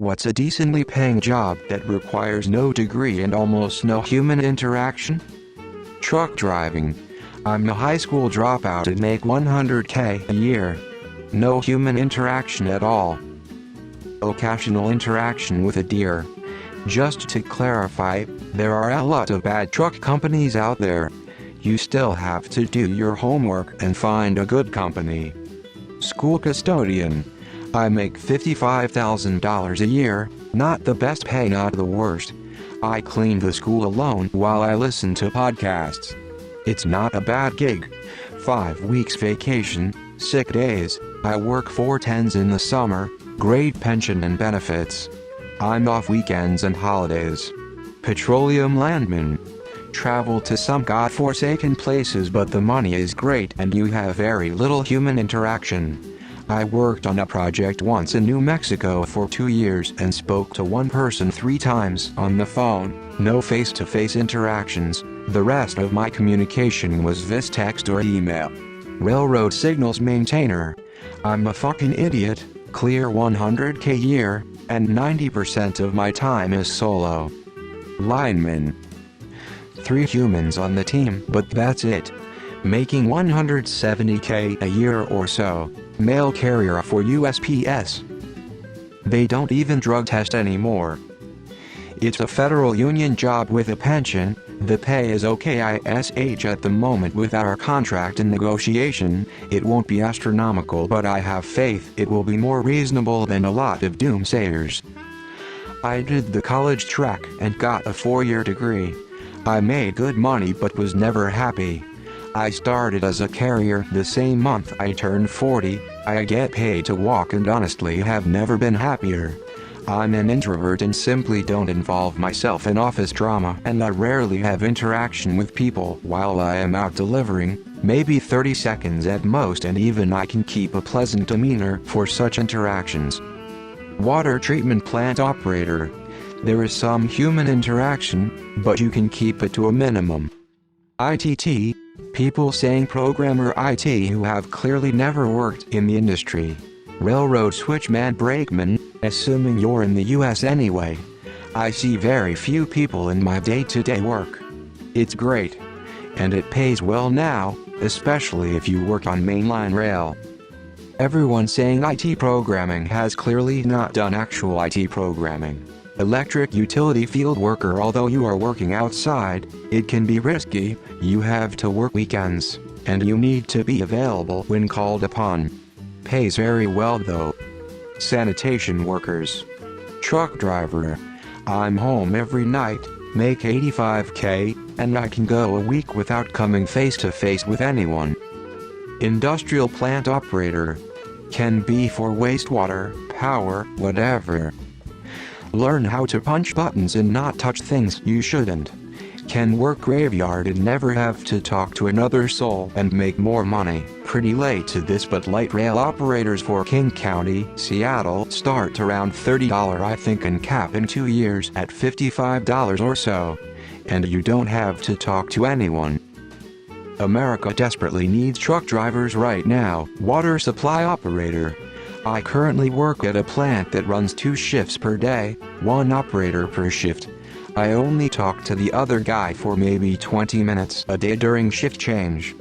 What's a decently paying job that requires no degree and almost no human interaction? Truck driving. I'm a high school dropout and make $100K a year. No human interaction at all. Occasional interaction with a deer. Just to clarify, there are a lot of bad truck companies out there. You still have to do your homework and find a good company. School custodian. I make $55,000 a year, not the best pay, not the worst. I clean the school alone while I listen to podcasts. It's not a bad gig. 5 weeks vacation, sick days, I work 4/10s in the summer, great pension and benefits. I'm off weekends and holidays. Petroleum landman. Travel to some godforsaken places but the money is great and you have very little human interaction. I worked on a project once in New Mexico for 2 years and spoke to one person 3 times on the phone, no face-to-face interactions. The rest of my communication was via text or email. Railroad signals maintainer. I'm a fucking idiot, clear $100K a year, and 90% of my time is solo. Lineman. 3 humans on the team, but that's it. Making $170K a year or so. Mail carrier for USPS. They don't even drug test anymore. It's a federal union job with a pension. The pay is okay-ish at the moment with our contract in negotiation. It won't be astronomical, but I have faith it will be more reasonable than a lot of doomsayers. I did the college track and got a 4-year degree. I made good money but was never happy. I started as a carrier the same month I turned 40. I get paid to walk and honestly have never been happier. I'm an introvert and simply don't involve myself in office drama, and I rarely have interaction with people while I am out delivering, maybe 30 seconds at most, and even I can keep a pleasant demeanor for such interactions. Water treatment plant operator. There is some human interaction, but you can keep it to a minimum. ITT. People saying programmer IT who have clearly never worked in the industry. Railroad switchman brakeman, assuming you're in the US anyway. I see very few people in my day-to-day work. It's great. And it pays well now, especially if you work on mainline rail. Everyone saying IT programming has clearly not done actual IT programming. Electric utility field worker. Although you are working outside, it can be risky. You have to work weekends, and you need to be available when called upon. Pays very well though. Sanitation workers. Truck driver. I'm home every night, make $85K, and I can go a week without coming face to face with anyone. Industrial plant operator. Can be for wastewater, power, whatever. Learn how to punch buttons and not touch things you shouldn't. Can work graveyard and never have to talk to another soul and make more money. Pretty late to this, but light rail operators for King County, Seattle start around $30 I think and cap in 2 years at $55 or so. And you don't have to talk to anyone. America desperately needs truck drivers right now. Water supply operator. I currently work at a plant that runs 2 shifts per day, 1 operator per shift. I only talk to the other guy for maybe 20 minutes a day during shift change.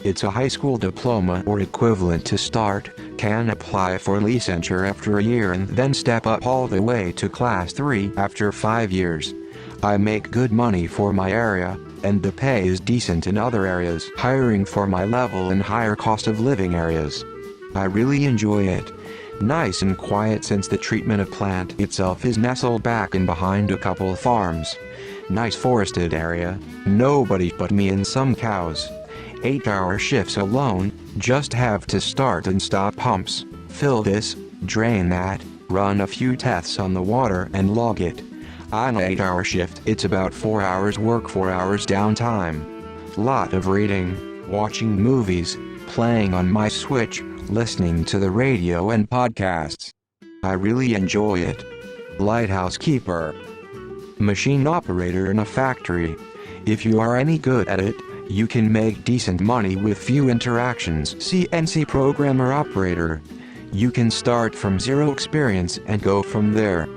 It's a high school diploma or equivalent to start, can apply for licensure after a year and then step up all the way to class 3 after 5 years. I make good money for my area, and the pay is decent in other areas, hiring for my level in higher cost of living areas. I really enjoy it. Nice and quiet since the treatment of plant itself is nestled back and behind a couple farms. Nice forested area, nobody but me and some cows. 8-hour shifts alone, just have to start and stop pumps, fill this, drain that, run a few tests on the water and log it. On an 8-hour shift it's about 4 hours work, 4 hours downtime. Lot of reading, watching movies, playing on my Switch, listening to the radio and podcasts. I really enjoy it. Lighthouse keeper. Machine operator in a factory. If you are any good at it, you can make decent money with few interactions. CNC programmer operator. You can start from zero experience and go from there.